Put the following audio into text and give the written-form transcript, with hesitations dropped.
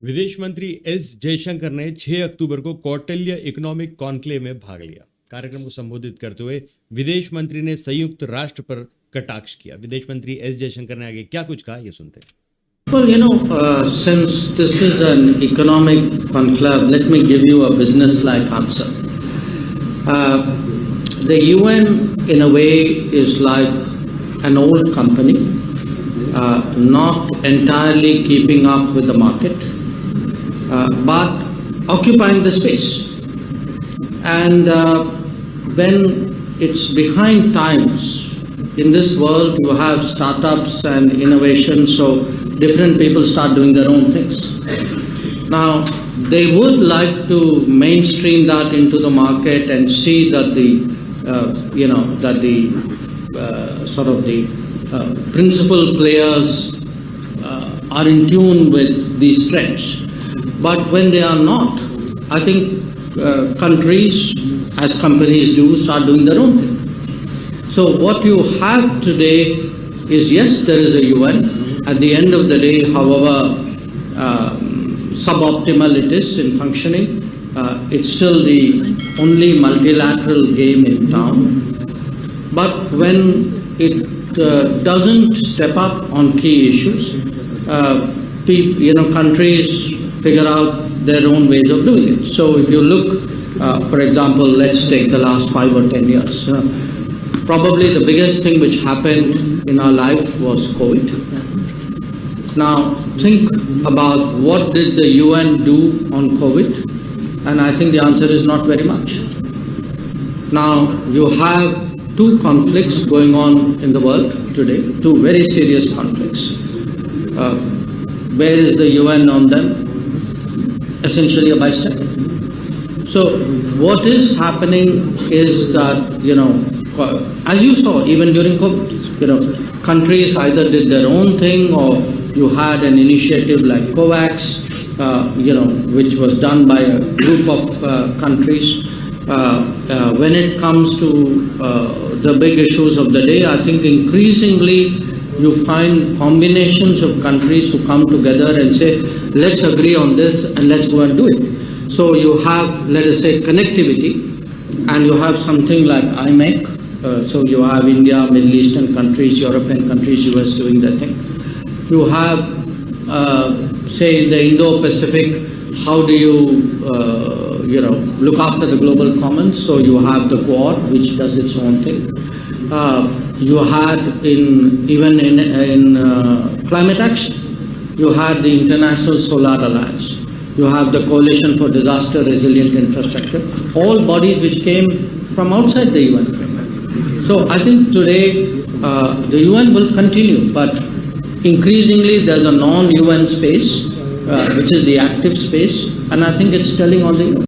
विदेश मंत्री एस जयशंकर ने 6 अक्टूबर को कौटिल्य इकोनॉमिक कॉन्क्लेव में भाग लिया। कार्यक्रम को संबोधित करते हुए विदेश मंत्री ने संयुक्त राष्ट्र पर कटाक्ष किया। विदेश मंत्री एस जयशंकर ने आगे क्या कुछ कहा, ये सुनते हैं। Well, since this is an economic conclave, let me give you a business-like answer. The UN, in a way, is like an old company, not entirely keeping up with the market, but occupying the space. And when it's behind times, in this world you have startups and innovation, so different people start doing their own things. Now, they would like to mainstream that into the market and see that the principal players are in tune with these trends. But when they are not, I think countries, as companies do, start doing their own thing. So what you have today is, yes, there is a UN. At the end of the day, however suboptimal it is in functioning, it's still the only multilateral game in town. But when it doesn't step up on key issues, countries figure out their own ways of doing it. So if you look, for example, let's take the last 5 or 10 years. Probably the biggest thing which happened in our life was COVID. Now, think about what did the UN do on COVID, and I think the answer is not very much. Now, you have 2 conflicts going on in the world today, 2 very serious conflicts. Where is the UN on them? Essentially a bystander. So, what is happening is that, as you saw even during COVID, countries either did their own thing, or you had an initiative like COVAX, which was done by a group of countries. When it comes to the big issues of the day, I think increasingly you find combinations of countries who come together and say, let's agree on this and let's go and do it. So you have, let us say, connectivity, and you have something like IMEC. So you have India, Middle Eastern countries, European countries, US doing their thing. You have, say, in the Indo-Pacific, how do you, look after the global commons? So you have the Quad, which does its own thing. You had even in climate action, you had the International Solar Alliance. You have the Coalition for Disaster Resilient Infrastructure, all bodies which came from outside the UN framework. So I think today the UN will continue, but increasingly there's a non-UN space, which is the active space, and I think it's telling on the UN.